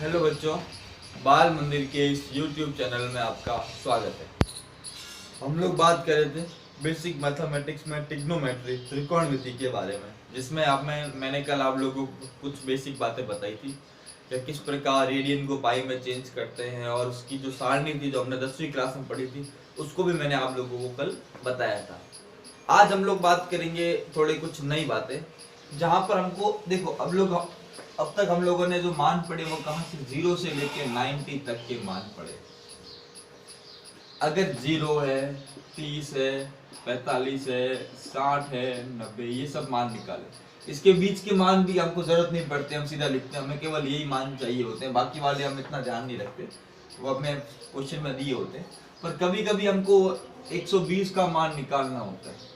Hello बच्चों, बाल मंदिर के इस YouTube चैनल में आपका स्वागत है। हम लोग बात कर रहे थे बेसिक मैथमेटिक्स में ट्रिग्नोमेट्री त्रिकोणमिति के बारे में, जिसमें मैंने कल आप लोगों को कुछ बेसिक बातें बताई थी कि किस प्रकार रेडियन को पाई में चेंज करते हैं, और उसकी जो सारणी थी जो हमने 10वीं क्लास में पढ़ी थी उसको भी मैंने आप लोगों को कल बताया था। आज हम लोग बात करेंगे थोड़ी कुछ नई बातें, जहां पर हमको देखो अब तक हम लोगों ने जो मान पढ़े वो कहां से 0 से लेके 90 तक के मान पढ़े। अगर 0 है, 30 है, 45 है, 60 है, 90, ये सब मान निकाले। इसके बीच के मान भी हमको जरूरत नहीं पड़ती, हम सीधा लिखते हैं, हमें केवल यही मान चाहिए होते हैं, बाकी वाले हम इतना ध्यान नहीं रखते, वो हमें क्वेश्चन में दिए होते हैं। पर कभी कभी हमको 120 का मान निकालना होता है,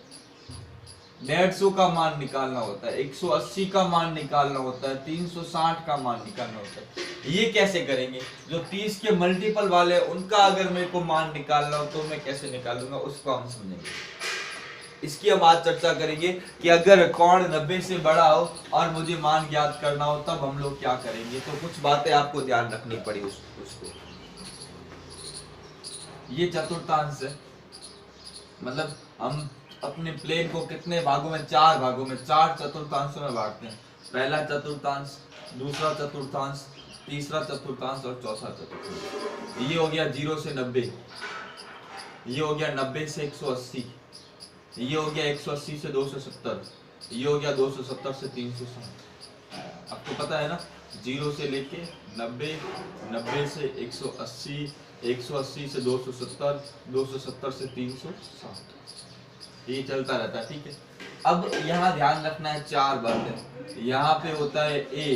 150 का मान निकालना होता है, 180 का मान निकालना होता है, 360 का मान निकालना होता है। ये कैसे करेंगे? जो 30 के मल्टीपल वाले उनका अगर मेरे को मान निकालना हो तो मैं कैसे निकालूंगा, उसको हम समझेंगे। इसकी हम आज चर्चा करेंगे कि अगर कोण 90 से बड़ा हो और मुझे मान ज्ञात करना हो तब हम लोग क्या करेंगे। तो कुछ बातें आपको ध्यान रखनी पड़ी उसको। ये चतुर्थांश है, मतलब हम अपने प्लेन को कितने भागों में, 4 भागों में, 4 चतुर्थांशों में बांटते हैं। पहला चतुर्थांश, दूसरा चतुर्थांश, तीसरा चतुर्थांश और चौथा चतुर्थांश। ये हो गया 0 से 90, ये हो गया 90 से 180, ये हो गया 180 से 270, ये हो गया 270 से 360। आपको पता है ना, 0 से लेके 90, 90 से 180, 180 से 270, 270 से 360, ये चलता रहता है। ठीक है, अब यहाँ ध्यान रखना है 4 बातें। यहाँ पे होता है A,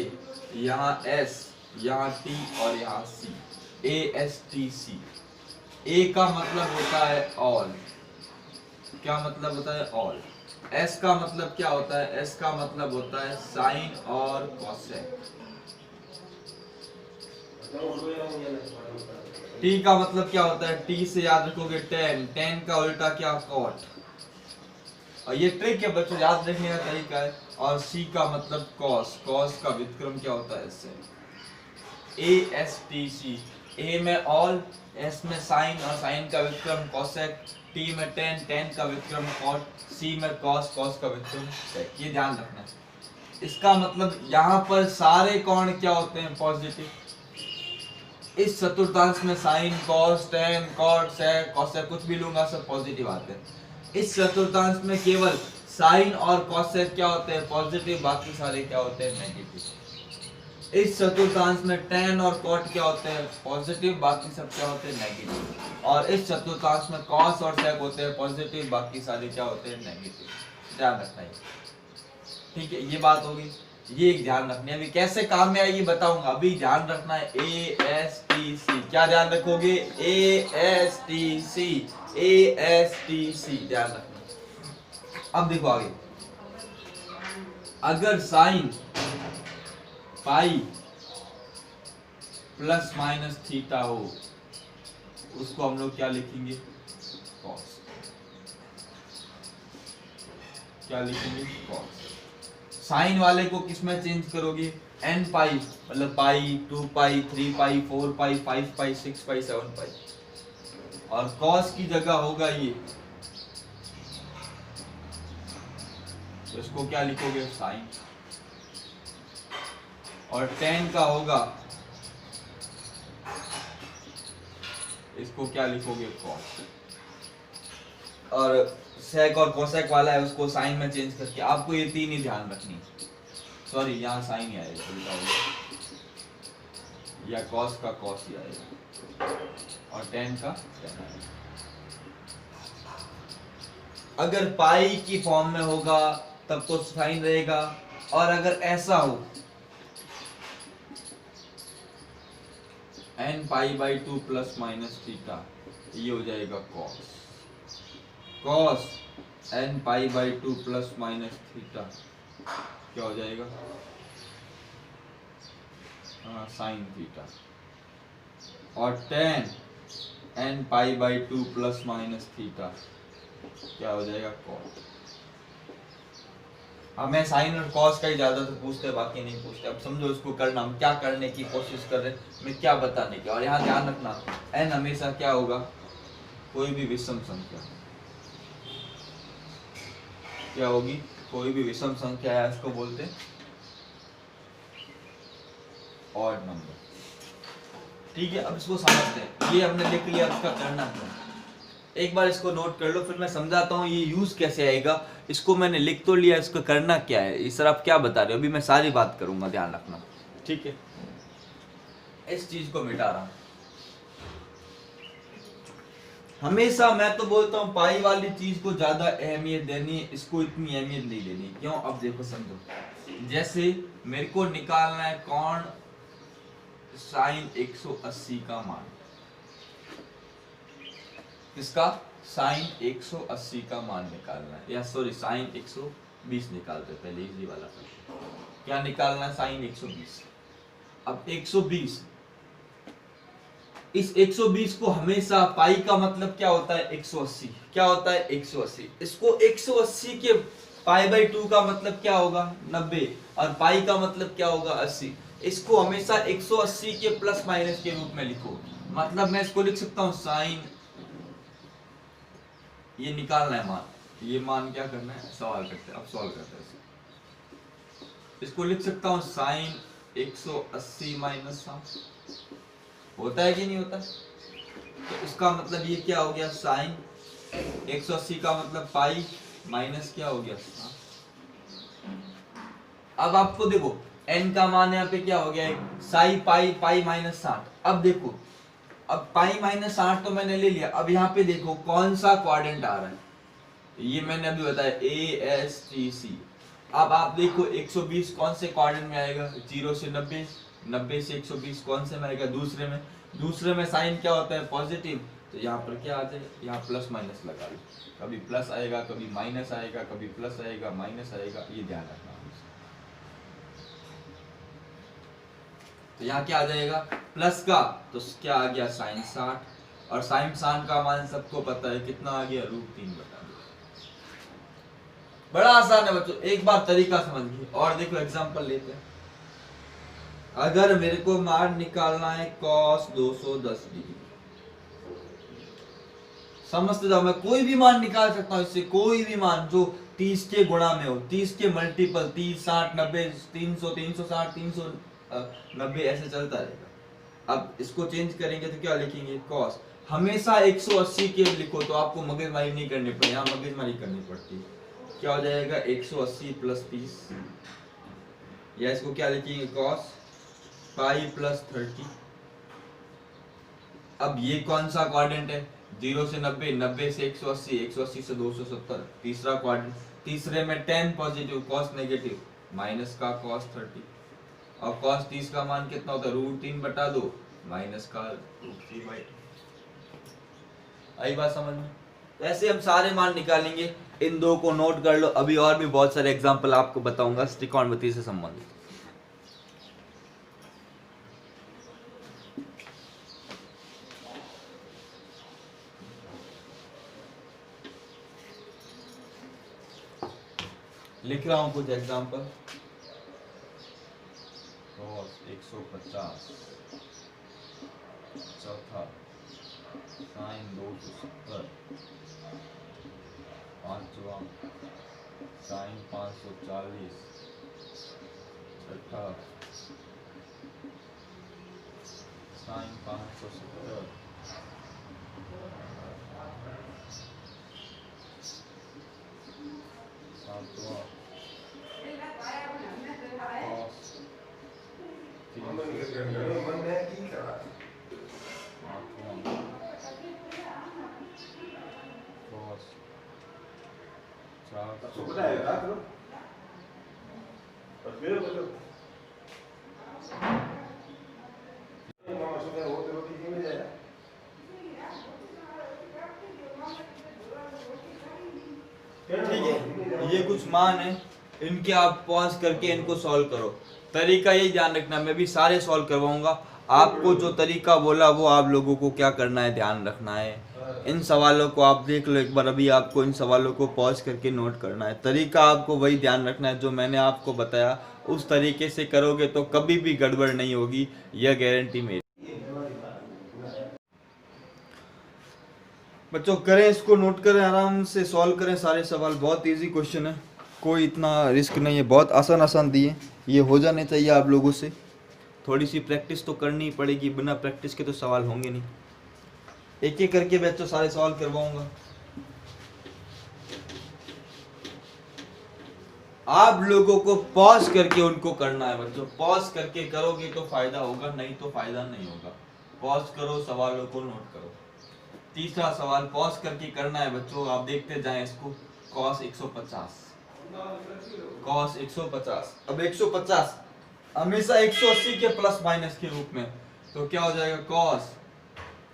यहाँ S, यहाँ T और यहाँ C, ASTC। A का मतलब होता है ऑल। क्या मतलब होता है? ऑल। S का मतलब क्या होता है? S का मतलब होता है साइन और कॉसेक। T का मतलब क्या होता है? T से याद रखोगे tan, tan का उल्टा क्या? कॉट। और ये ट्रिक है बच्चों, याद रखने का तरीका है। और C का मतलब कॉस, कॉस का व्युत्क्रम क्या होता है? इससे ASTC। A में ऑल, S में साइन और साइन का व्युत्क्रम कॉसेक, T में tan, tan का व्युत्क्रम कॉट, C में कॉस, कॉस का व्युत्क्रम सेक। ये ध्यान रखना है। इसका मतलब यहाँ पर सारे कोण क्या होते हैं? पॉजिटिव। इस चतुर्थांश में साइन, कॉस, tan, कॉट, सेक, कॉसेक कुछ भी लूंगा सब पॉजिटिव आते हैं। इस चतुर्थांश में केवल साइन और कॉसेक क्या होते हैं? पॉजिटिव, बाकी सारे क्या होते हैं? नेगेटिव। इस चतुर्थांश में tan और cot क्या होते हैं? पॉजिटिव, बाकी सब क्या होते हैं? नेगेटिव। और इस चतुर्थांश में cos और sec होते हैं पॉजिटिव, बाकी सारे क्या होते हैं? नेगेटिव। ध्यान रखना है। ठीक है, ये बात होगी। ये एक ध्यान रखना है। अभी कैसे काम में आएगी बताऊंगा, अभी ध्यान रखना है ASTC। क्या ध्यान रखोगे? ASTC, ASTC ध्यान रखना। अब देखो आगे, अगर sine pi plus minus theta हो, उसको हम लोग क्या लिखेंगे? कॉस। क्या लिखेंगे? कॉस। साइन वाले को किस में चेंज करोगे? n पाई, मतलब पाई, 2 पाई, 3 पाई, 4 पाई, 5 पाई, 6 पाई, 7 पाई। और कॉस की जगह होगा ये, तो इसको क्या लिखोगे? साइन। और tan का होगा, इसको क्या लिखोगे? कॉस। और सेक और कोसेक वाला है, उसको साइन में चेंज करके आपको ये 3 ही ध्यान रखनी। सॉरी, यहाँ साइन ही आएगा, उल्टा होगा, या कॉस का कॉस ही आएगा और tan का tan आएगा। अगर पाई की फॉर्म में होगा तब तो साइन रहेगा, और अगर ऐसा हो n pi by 2 plus minus theta, ये हो जाएगा cos. Cos n pi by 2 plus minus theta क्या हो जाएगा? Sine theta. और tan n pi by 2 plus minus theta क्या हो जाएगा? कॉस। हमें साइन और कॉस का ही ज्यादा तो पूछते हैं, बाकी नहीं पूछते। अब समझो इसको करना, हम क्या करने की कोशिश कर रहे हैं, मैं क्या बताने की। और यहाँ ध्यान रखना n हमेशा क्या होगा, कोई भी विषम संख्या। क्या होगी, कोई भी विषम संख्या है, इसको बोलते हैं ऑड नंबर। ठीक है, अब इसको समझते हैं। ये हमने लिख लिया, इसका करना क्या। एक बार इसको नोट कर लो, फिर मैं समझाता हूँ ये यूज कैसे आएगा। इसको मैंने लिख तो लिया, इसको करना क्या है। इस सर आप क्या बता रहे हो, अभी मैं सारी बात करूंगा, ध्यान रखना। ठीक है, इस चीज को मिटा रहा हूं। हमेशा मैं तो बोलता हूँ पाई वाली चीज को ज्यादा अहमियत देनी है, इसको इतनी अहमियत नहीं देनी। क्यों, अब देखो समझो, जैसे मेरे को निकालना है कौन साइन 180 का मान। किसका, साइन 180 का मान निकालना है, या सॉरी साइन 120 निकालते पहले, इजी वाला था। क्या निकालना है, साइन 120। अब 120, इस 120 को हमेशा, पाई का मतलब क्या होता है 180, क्या होता है 180। इसको 180 के पाई बाई 2 का मतलब क्या होगा 90, और पाई का मतलब क्या होगा 80। इसको हमेशा 180 के प्लस माइनस के रूप में लिखो। मतलब मैं इसको लिख सकता हूं साइन, ये निकालना है मान, ये मान क्या करना है, सवाल करते हैं। अब सॉल्व करते हैं इसको लिख सकता हूं साइन 180 माइनस 60, होता है कि नहीं होता। तो इसका मतलब ये क्या हो गया, साइन 180 का मतलब पाई माइनस क्या हो गया 60। अब आपको देखो n का मान यहाँ पे क्या हो गया, साई पाई, पाई माइनस 60। अब देखो, अब पाई माइनस 60 तो मैंने ले लिया। अब यहाँ पे देखो कौन सा क्वाड्रेंट आ रहा है, ये मैंने अभी बताया ASTC। अब आप देखो 120 कौन से क्वाड्रेंट में आएगा, 0 से 90, 90 से 120 कौन से में आएगा, दूसरे में। दूसरे में साइन क्या होता है, पॉजिटिव। तो यहाँ पर क्या आ जाए, यहाँ प्लस माइनस लगा लो, कभी प्लस आएगा, कभी माइनस आएगा, कभी प्लस आएगा, माइनस आएगा, ये ध्यान रखना। तो यहाँ क्या आ जाएगा, प्लस का, तो क्या आ गया साइन 60, और साइन 60 का मान सबको पता है कितना आ गया, √3 बटा 2। बड़ा आसान है बच्चों, एक बार तरीका समझिए। और देखो एग्जांपल लेते हैं। अगर मेरे को मान निकालना है cos 210 डिग्री, समझते जाओ, मैं कोई भी मान निकाल सकता हूँ इससे, कोई भी मान जो 30 के गुणा में हो, 30 के मल्टीपल, 30, 60, 90, 300, 360, 390, ऐसे चलता रहेगा। अब इसको चेंज करेंगे तो क्या लिखेंगे, cos। हमेशा 180 के लिखो तो आपको मगजमारी नहीं करनी पड़े, यहाँ मगजमारी करनी पड़ती है। क्या हो जाएगा 180 प्लस 30, या इसको क्या लिखेंगे cos पाई प्लस 30। अब ये कौन सा क्वाड्रेंट है, 0 से 90, 90 से 180, 180 से 270, तीसरा क्वाड्रेंट। तीसरे में tan positive, cos negative, minus का cos 30, और cos 30 का मान कितना होता है, √3 बटा 2, माइनस का √3/2। आई बात समझ में। तो ऐसे हम सारे मान निकालेंगे, इन दो को नोट कर लो। अभी और भी बहुत सारे एग्जाम्पल आपको बताऊंगा त्रिकोणमिति से संबंधित। लिख रहा हूं कुछ एग्जाम्पल। cos 150, चौथा साइन 270, पांचवा साइन 540, छठा साइन 570, सातवां ठीक है, ये कुछ मान है, इनके आप पॉज करके इनको सॉल्व करो। तरीका यही ध्यान रखना, मैं भी सारे सॉल्व करवाऊंगा। आपको जो तरीका बोला वो आप लोगों को क्या करना है, ध्यान रखना है। इन सवालों को आप देख लो एक बार। अभी आपको इन सवालों को पॉज करके नोट करना है। तरीका आपको वही ध्यान रखना है जो मैंने आपको बताया, उस तरीके से करोगे तो कभी भी गड़बड़ नहीं होगी, यह गारंटी मेरी। बच्चों करें इसको, नोट करें, आराम से सॉल्व करें सारे सवाल। बहुत इजी क्वेश्चन है, कोई इतना रिस्क नहीं है, बहुत आसान आसान दिए। ये हो जाने चाहिए आप लोगों से। थोड़ी सी प्रैक्टिस तो करनी ही पड़ेगी, बिना प्रैक्टिस के तो सवाल होंगे नहीं। एक एक करके बच्चों सारे सवाल करवाऊंगा। आप लोगों को पॉज करके उनको करना है बच्चों। पॉज करके करोगे तो फायदा होगा, नहीं तो फायदा नहीं होगा। पॉज करो, सवालों को नोट करो। तीसरा सवाल पॉज करके करना है बच्चों, आप देखते जाएं इसको। cos 150, cos 150। अब 150 हमेशा 180 के प्लस माइनस के रूप में, तो क्या हो जाएगा cos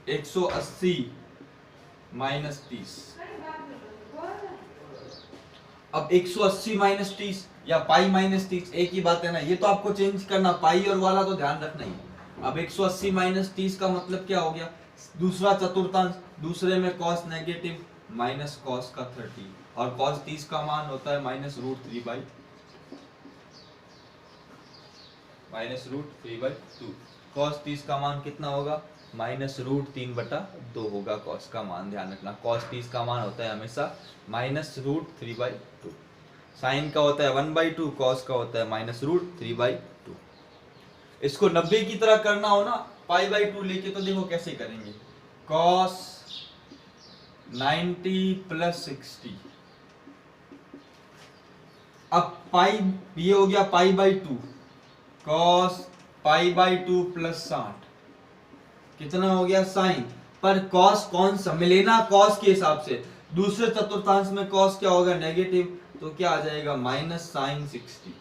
180 माइनस 30। अब 180 माइनस 30 या पाई माइनस 30 एक ही बात है ना, ये तो आपको चेंज करना, पाई और वाला तो ध्यान रखना ही। अब 180 माइनस 30 का मतलब क्या हो गया, दूसरा चतुर्थांश, दूसरे में cos नेगेटिव माइनस cos का 30, और cos 30 का मान होता है -√3/2। cos 30 का मान कितना होगा, -√3/2 होगा cos का मान, ध्यान रखना। cos 30 का मान होता है हमेशा -√3/2। साइन का होता है 1/2, cos का होता है -√3/2। इसको 90 की तरह करना हो ना, π/2 लेके, तो देखो कैसे करेंगे। cos 90 + 60, अब पाई ये हो गया π/2, cos π/2 + 60 कितना हो गया साइन। पर cos कौन सा मिलेना, cos के हिसाब से। दूसरे चतुर्थांश में cos क्या होगा, नेगेटिव, तो क्या आ जाएगा -sin60,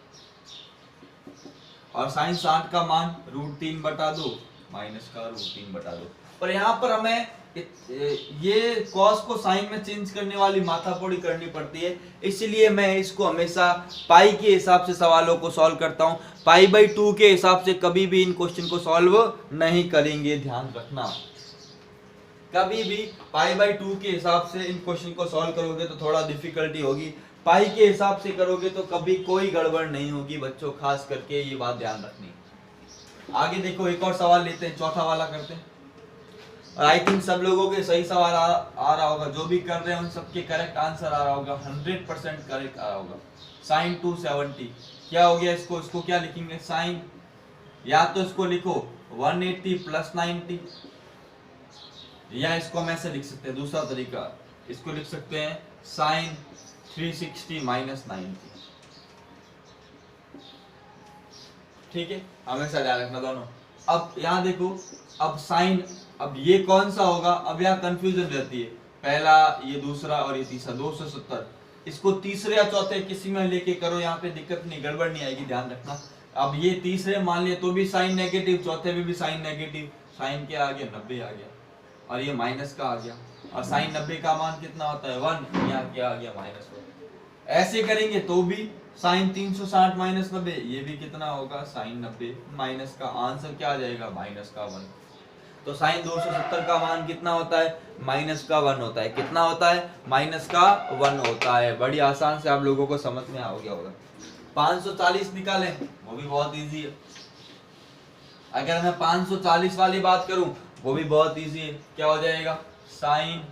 और sin 60 का मान √3/2 माइनस का √3/2। पर यहाँ पर हमें ये cos को sin में चेंज करने वाली माथापौड़ी करनी पड़ती है, इसलिए मैं इसको हमेशा पाई के हिसाब से सवालों को सॉल्व करता हूँ। π/2 के हिसाब से कभी भी इन क्वेश्चन को सॉल्व नहीं करेंगे, ध्यान रखना। कभी भी π/2 के हिसाब से इन क्वेश्चन को सॉल्व करोगे तो थोड़ा डिफिकल्टी होगी, पाई के हिसाब से करोगे तो कभी कोई गड़बड़ नहीं होगी बच्चों, खास करके ये बात ध्यान रखनी। आगे देखो एक और सवाल लेते हैं, चौथा वाला करते हैं। आई थिंक सब लोगों के सही सवाल आ रहा होगा, जो भी कर रहे हैं उन सबके करेक्ट आंसर आ रहा होगा, 100% करेक्ट आ रहा होगा। sin 270 क्या हो गया, इसको क्या लिखेंगे, साइन, या तो इसको लिखो 180 + 90, या इसको हम ऐसे लिख सकते हैं, दूसरा तरीका, इसको लिख सकते हैं sin 360 - 90। ठीक है, हमेशा ध्यान रखना दोनों। अब यहाँ देखो, अब साइन, अब ये कौन सा होगा, अब यहाँ कंफ्यूजन रहती है, पहला, ये दूसरा और ये तीसरा, 270। इसको तीसरे या चौथे किसी में लेके करो, यहाँ पे दिक्कत नहीं, गड़बड़ नहीं आएगी, ध्यान रखना। अब ये तीसरे मान लिया तो भी साइन नेगेटिव, चौथे में भी साइन नेगेटिव, साइन क्या आ गया, 90 आ गया, और ये माइनस का आ गया, और साइन 90 का मान कितना होता है, 1, यहाँ क्या आ गया, -1। ऐसे करेंगे तो भी साइन 360 - 90, ये भी कितना होगा, साइन 90, माइनस का आंसर क्या आ जाएगा, -1। तो साइन 270 का मान कितना होता है, -1 होता है। कितना होता है, -1 होता है। बड़ी आसान से आप लोगों को समझ में आ गया होगा। 540 निकालें, वो भी बहुत इजी है। अगर मैं 540 वाली बात करूं, वो भी बहुत इजी है। क्या हो जाएगा, साइन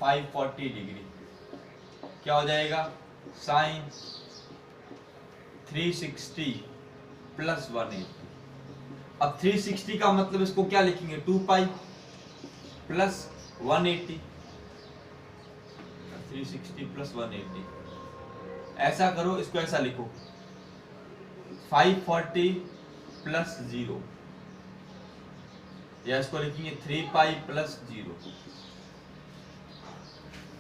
540 डिग्री, क्या हो जाएगा, साइन 360 + 180। अब 360 का मतलब इसको क्या लिखेंगे, 2π + 180, 360 + 180। ऐसा करो, इसको ऐसा लिखो, 540 + 0, या इसको लिखेंगे 3π + 0।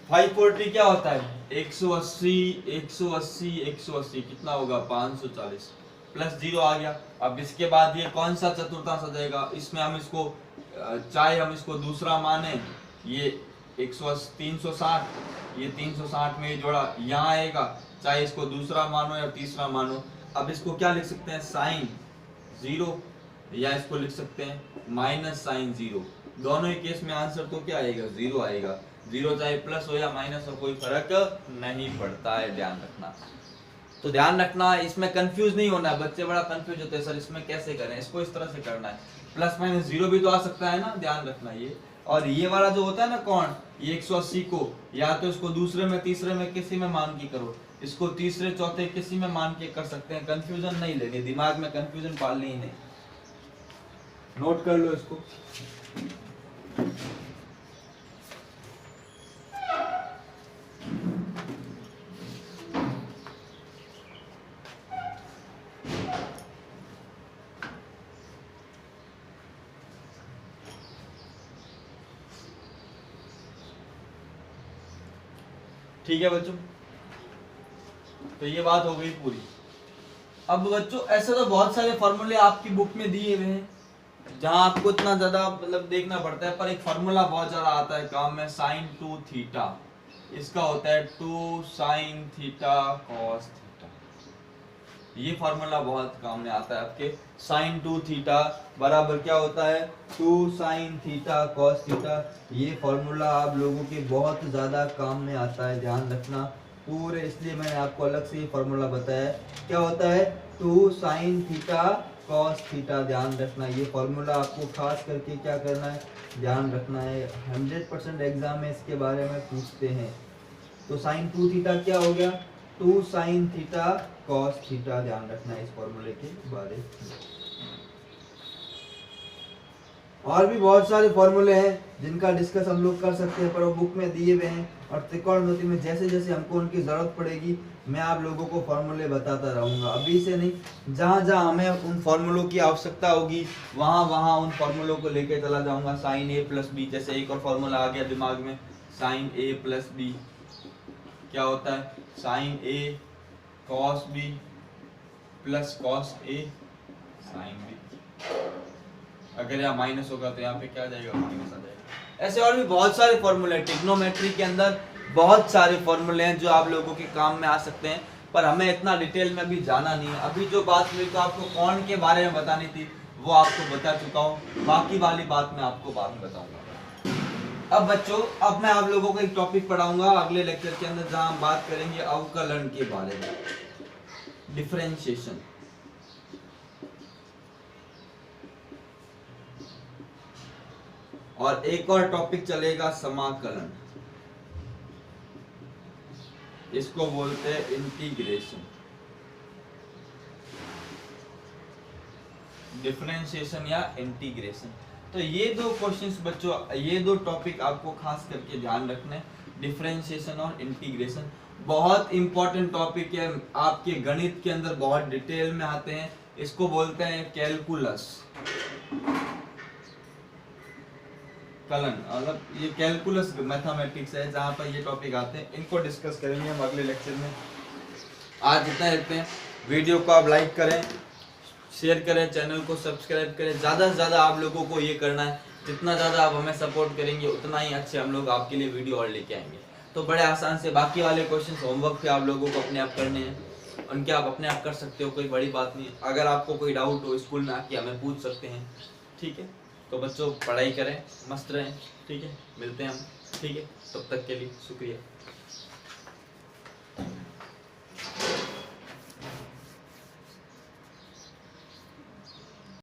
540 क्या होता है, 180, 180, 180, कितना होगा, 540, + 0 आ गया। अब इसके बाद ये कौन सा चतुर्थांश आ जाएगा, इसमें हम इसको, चाहे हम इसको दूसरा माने, ये 180, 360, ये 360 में जोड़ा यहाँ आएगा, चाहे इसको दूसरा मानो या तीसरा मानो। अब इसको क्या लिख सकते हैं, साइन 0, या इसको लिख सकते हैं -sin 0, दोनों ही केस में आंसर तो क्या आएगा, 0 आएगा। 0 चाहे प्लस हो या माइनस हो कोई फर्क नहीं पड़ता है, ध्यान रखना। तो ध्यान रखना, इसमें कंफ्यूज नहीं होना है। बच्चे बड़ा कंफ्यूज होते हैं, सर इसमें कैसे करें, इसको इस तरह से करना है। प्लस माइनस 0 भी तो आ सकता है ना, ध्यान रखना ये। और ये वाला जो होता है ना कौन, ये 180 को या तो इसको दूसरे में तीसरे में किसी में मान के करो, इसको तीसरे चौथे किसी में मान के कर सकते हैं। कंफ्यूजन नहीं लेनी, दिमाग में कंफ्यूजन पालनी ही नहीं। नोट कर लो इसको। ठीक है बच्चों, तो ये बात हो गई पूरी। अब बच्चों ऐसे तो बहुत सारे फॉर्मूले आपकी बुक में दिए हुए हैं जहां आपको इतना ज्यादा मतलब देखना पड़ता है, पर एक फार्मूला बहुत ज्यादा आता है काम में, साइन 2 थीटा। इसका होता है 2 साइन थीटा कॉस थीटा। ये फार्मूला बहुत काम में आता है आपके। साइन 2 थीटा बराबर क्या होता है, 2 साइन थीटा कॉस थीटा। ये फार्मूला आप लोगों के बहुत ज्यादा काम में आता है, ध्यान रखना पूरे, इसलिए मैंने आपको अलग से ये फार्मूला बताया। क्या होता है, 2 साइन थीटा कॉस थीटा, ध्यान रखना। ये फार्मूला आपको खास करके क्या करना है, ध्यान रखना है। 100% एग्जाम में इसके बारे में पूछते हैं। तो साइन 2 थीटा क्या हो गया, 2 साइन थीटा कॉस थीटा, ध्यान रखना है इस फॉर्मूले के बारे में। और भी बहुत सारे फॉर्मूले हैं जिनका डिस्कस हम लोग कर सकते हैं, पर वो बुक में दिए हुए हैं। और त्रिकोणमिति में जैसे जैसे हमको उनकी जरूरत पड़ेगी मैं आप लोगों को फॉर्मूले बताता रहूंगा, अभी से नहीं। जहां जहां हमें उन फॉर्मूलों की आवश्यकता होगी वहां वहां उन फॉर्मूलों को लेके चला जाऊंगा। साइन ए प्लस बी, जैसे एक और फॉर्मूला आ गया दिमाग में, साइन ए प्लस बी क्या होता है, sign A cos B plus cos A sine B. अगर यहाँ माइनस होगा तो यहाँ पे क्या आ जाएगा, माइनस आ जाएगा। ऐसे और भी बहुत सारे फॉर्मूले हैं। ट्रिग्नोमेट्री के अंदर बहुत सारे फॉर्मूले हैं जो आप लोगों के काम में आ सकते हैं, पर हमें इतना डिटेल में अभी जाना नहीं है। अभी जो बात मेरे को आपको कौन के बारे में बतानी थी वो आपको बता चुका हूँ, बाकी वाली बात मैं आपको बाद में बताऊंगा। अब बच्चों, अब मैं आप लोगों को एक टॉपिक पढ़ाऊंगा अगले लेक्चर के अंदर, जहां हम बात करेंगे अवकलन के बारे में, डिफरेंशिएशन। और एक और टॉपिक चलेगा समाकलन, इसको बोलते हैं इंटीग्रेशन। डिफरेंशिएशन या इंटीग्रेशन। तो ये दो क्वेश्चंस बच्चों, ये दो टॉपिक आपको खास करके ध्यान रखने, डिफरेंशिएशन और इंटीग्रेशन। बहुत इंपॉर्टेंट टॉपिक है, आपके गणित के अंदर बहुत डिटेल में आते हैं। इसको बोलते हैं कैलकुलस, कलन, मतलब ये कैलकुलस मैथमेटिक्स है जहाँ पर ये टॉपिक आते हैं। इनको डिस्कस करेंगे हम अगले लेक्चर में। आज इतना रखते हैं। वीडियो को आप लाइक करें, शेयर करें, चैनल को सब्सक्राइब करें। ज़्यादा से ज़्यादा आप लोगों को ये करना है, जितना ज़्यादा आप हमें सपोर्ट करेंगे उतना ही अच्छे हम लोग आपके लिए वीडियो और लेके आएंगे। तो बड़े आसान से बाकी वाले क्वेश्चन होमवर्क पे आप लोगों को अपने आप करने हैं, उनके आप अपने आप कर सकते हो, कोई बड़ी बात नहीं है। अगर आपको कोई डाउट हो स्कूल में आके हमें पूछ सकते हैं, ठीक है। तो बच्चों पढ़ाई करें, मस्त रहें, ठीक है। मिलते हैं हम, ठीक है। तब तक के लिए शुक्रिया।